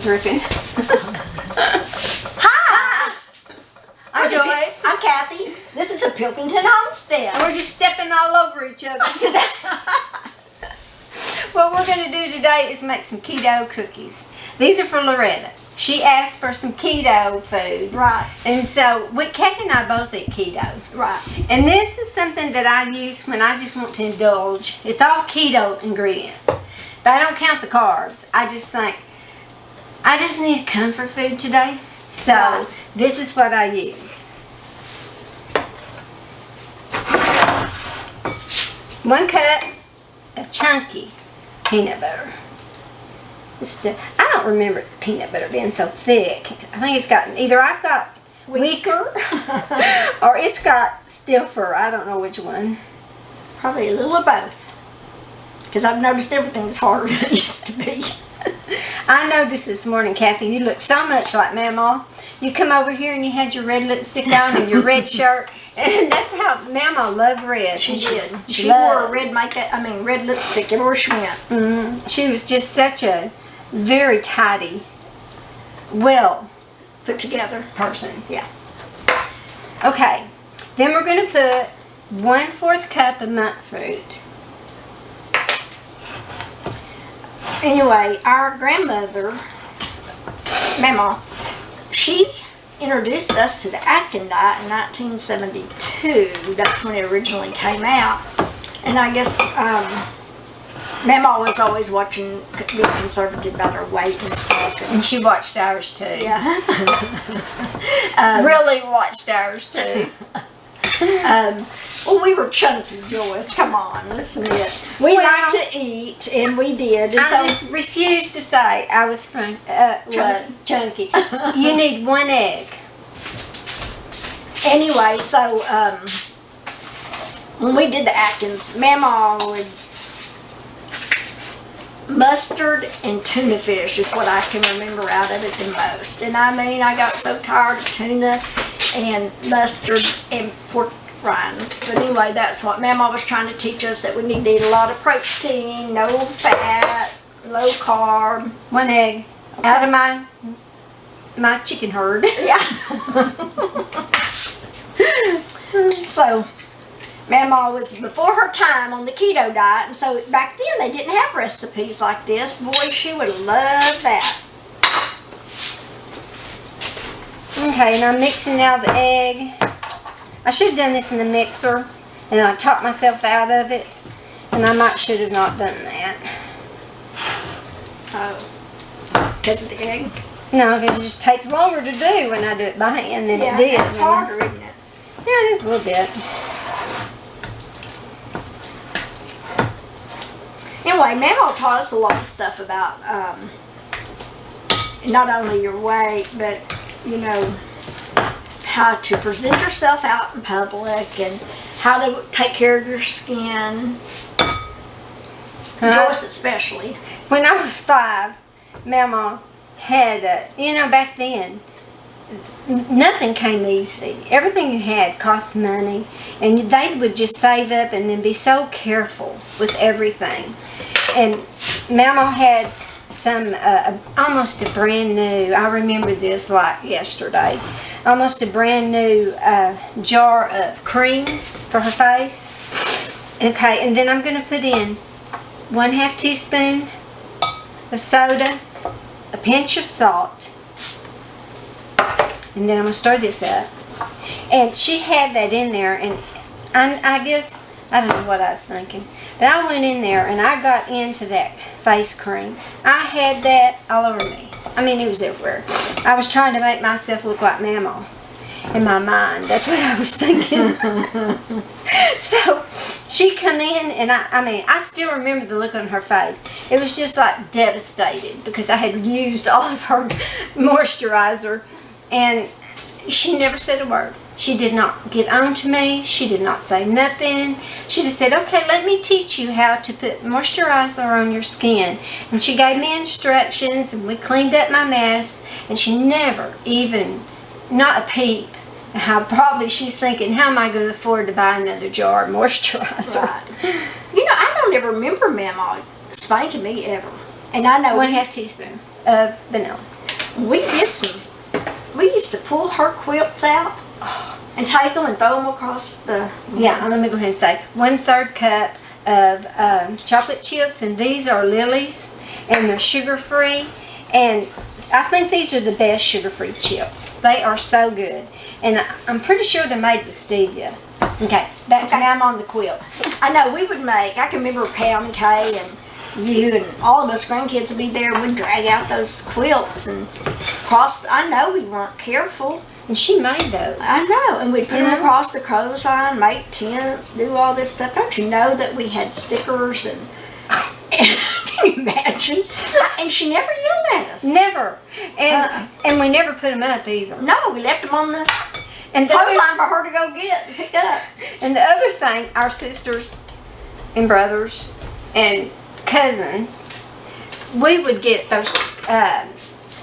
dripping. Hi! I'm Joyce. I'm Kathy. This is a Pilkington homestead. We're just stepping all over each other today. What we're going to do today is make some keto cookies. These are for Loretta. She asked for some keto food. Right. And so, Kathy and I both eat keto. Right. And this is something that I use when I just want to indulge. It's all keto ingredients. But I don't count the carbs. I just think, I just need comfort food today. So, Right. This is what I use. 1 cup of chunky peanut butter. I don't remember peanut butter being so thick. I think it's gotten, either I've got weaker or it's got stiffer. I don't know which one. Probably a little of both. Because I've noticed everything's harder than it used to be. I noticed this morning, Kathy, you look so much like Mama. You come over here and you had your red lipstick on and your red shirt. And that's how Mama loved red. She did. She wore a red red lipstick everywhere she went. Mm-hmm. She was just such a very tidy, well put together person. Yeah. Okay. Then we're going to put 1/4 cup of monk fruit. Anyway, our grandmother, Mama, she introduced us to the Atkins diet in 1972. That's when it originally came out. And I guess Mama was always watching, being conservative about her weight and stuff. And she watched ours too. Yeah. Really watched ours too. Well, we were chunky, Joyce. Come on, listen to it. We like to eat, and we did. And I just refused to say I was chunky. You need 1 egg. Anyway, so when we did the Atkins, Mama would mustard and tuna fish is what I can remember out of it the most. And I mean, I got so tired of tuna and mustard and pork rinds. But anyway, that's what Mama was trying to teach us, that we need to eat a lot of protein, no fat, low carb. 1 egg. Okay. Out of my chicken herd. Yeah. So, Mama was before her time on the keto diet, and so back then they didn't have recipes like this. Boy, she would love that. Okay, and I'm mixing now the egg. I should have done this in the mixer, and I talked myself out of it, and I should have not done that. Oh, because of the egg? No, because it just takes longer to do when I do it by hand than it did. It's harder, isn't it? Yeah, it is a little bit. Anyway, Mama taught us a lot of stuff about not only your weight, but, you know, how to present yourself out in public and how to take care of your skin. Joyce especially. When I was 5, Mama had, back then, nothing came easy. Everything you had cost money, and they would just save up and then be so careful with everything. And Mama had some, almost a brand new, I remember this like yesterday, almost a brand new jar of cream for her face. Okay, and then I'm going to put in 1/2 teaspoon of soda, a pinch of salt, and then I'm going to stir this up. And she had that in there, and I guess, I don't know what I was thinking, but I went in there and I got into that face cream. I had that all over me. I mean, it was everywhere. I was trying to make myself look like Mama in my mind. That's what I was thinking. So she come in, and I still remember the look on her face. It was just like devastated because I had used all of her moisturizer, and she never said a word. She did not get on to me. She did not say nothing. She just said, okay, let me teach you how to put moisturizer on your skin. And she gave me instructions, and we cleaned up my mess, and she never even, not a peep. How probably she's thinking, how am I going to afford to buy another jar of moisturizer? Right. You know, I don't ever remember Mama spanking me ever. And I know 1/2 teaspoon of vanilla. We used to pull her quilts out and take them and throw them across the... Yeah, let me go ahead and say 1/3 cup of chocolate chips, and these are Lily's, and they're sugar-free, and I think these are the best sugar-free chips. They are so good, and I'm pretty sure they're made with stevia. Okay, back to now I'm on the quilts. I know, we would make, I can remember Pam and Kay and you and all of us grandkids would be there. We'd drag out those quilts and cross, I know we weren't careful. And she made those. I know, and we'd put them across the clothesline, make tents, do all this stuff. Don't you know that we had stickers and can you imagine? And she never yelled at us. Never. And we never put them up either. No, we left them on the And clothesline for her to go get and pick up. And the other thing, our sisters and brothers and cousins, we would get those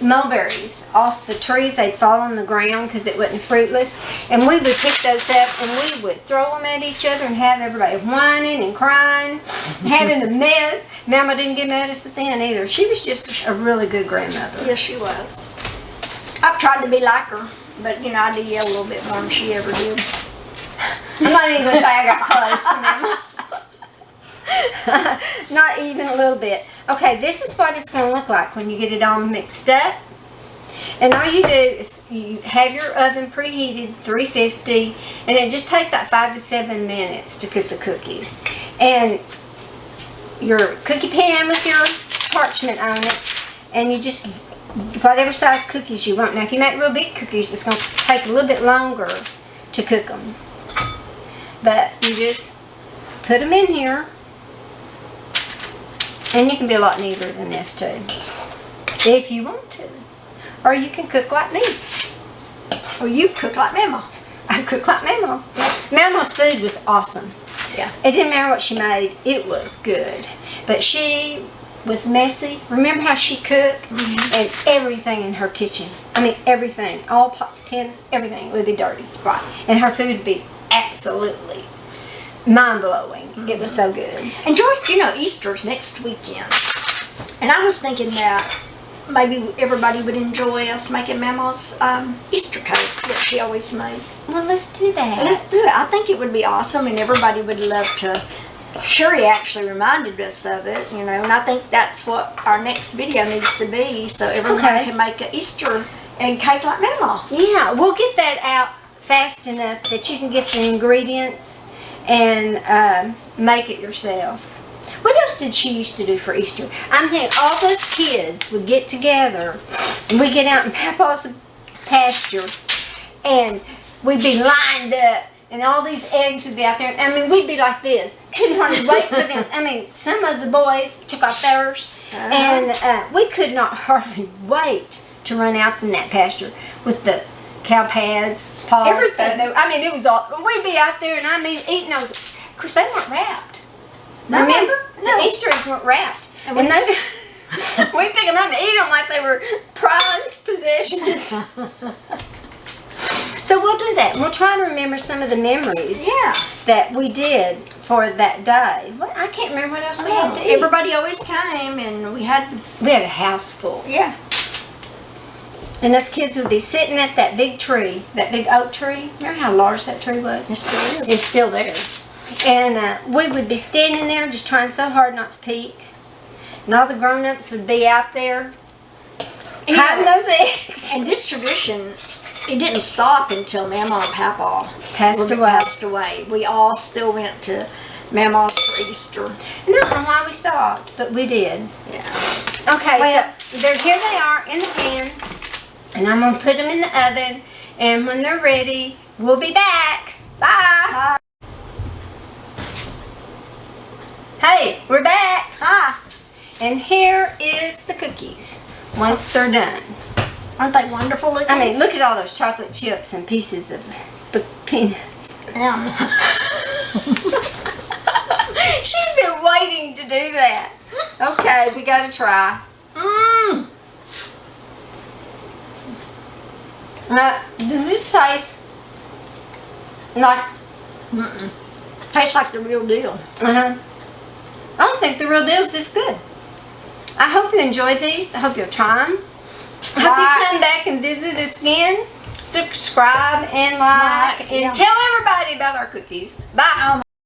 mulberries off the trees. They'd fall on the ground because it wasn't fruitless, and we would pick those up and we would throw them at each other and have everybody whining and crying and having a mess. Mama didn't get mad at us then either. She was just a really good grandmother. Yes, she was. I've tried to be like her, but you know, I did yell a little bit more than she ever did. I'm not even going to say I got close to Mama. Not even a little bit. Okay, this is what it's going to look like when you get it all mixed up. And all you do is you have your oven preheated 350, and it just takes like 5 to 7 minutes to cook the cookies. And your cookie pan with your parchment on it, and you just, whatever size cookies you want. Now if you make real big cookies, it's going to take a little bit longer to cook them. But you just put them in here. And you can be a lot neater than this too, if you want to. Or you can cook like me. Or you cook like Mama. I cook like Mama. Mama's food was awesome. Yeah. It didn't matter what she made, it was good. But she was messy. Remember how she cooked? And everything in her kitchen. I mean everything. All pots, pans, everything would be dirty. Right. And her food would be absolutely mind-blowing. It was so good. And Joyce, you know, Easter's next weekend. And I was thinking that maybe everybody would enjoy us making Mama's Easter cake that she always made. Well, let's do that. Let's do it. I think it would be awesome, and everybody would love to. Sherry actually reminded us of it, you know, and I think that's what our next video needs to be, so everyone can make an Easter egg cake like Mama. Yeah, we'll get that out fast enough that you can get the ingredients and make it yourself. What else did she used to do for Easter? I'm thinking all those kids would get together and we'd get out in Papa's pasture and we'd be lined up and all these eggs would be out there. I mean, we'd be like this. Couldn't hardly wait for them. I mean, some of the boys took off theirs and we could not hardly wait to run out in that pasture with the cow pads, paws, everything. I mean, it was all, we'd be out there and I mean, eating those. Of course, they weren't wrapped. No. Remember? No. The Easter eggs weren't wrapped. And we pick them up and eat them like they were prized possessions. So we'll do that. We'll try to remember some of the memories that we did for that day. Well, I can't remember what else we had to eat. Everybody always came and we had a house full. Yeah. And us kids would be sitting at that big tree, that big oak tree. Remember how large that tree was? It still is. It's still there. And we would be standing there just trying so hard not to peek. And all the grown-ups would be out there hiding those eggs. And this tradition, it didn't stop until Mama and Papa passed away. We all still went to Mama's for Easter. I don't know why we stopped, but we did. Yeah. Okay, so here they are in the pan. And I'm going to put them in the oven. And when they're ready, we'll be back. Bye. Hey, we're back. Hi. And here is the cookies once they're done. Aren't they wonderful looking? I mean, look at all those chocolate chips and pieces of the peanuts. Yeah. She's been waiting to do that. Okay, we got to try. Mmm. Does this taste like... Tastes like the real deal. I don't think the real deal is this good. I hope you enjoyed these. I hope you'll try them. I hope you us again. Subscribe and like, Yeah. and tell everybody about our cookies. Bye.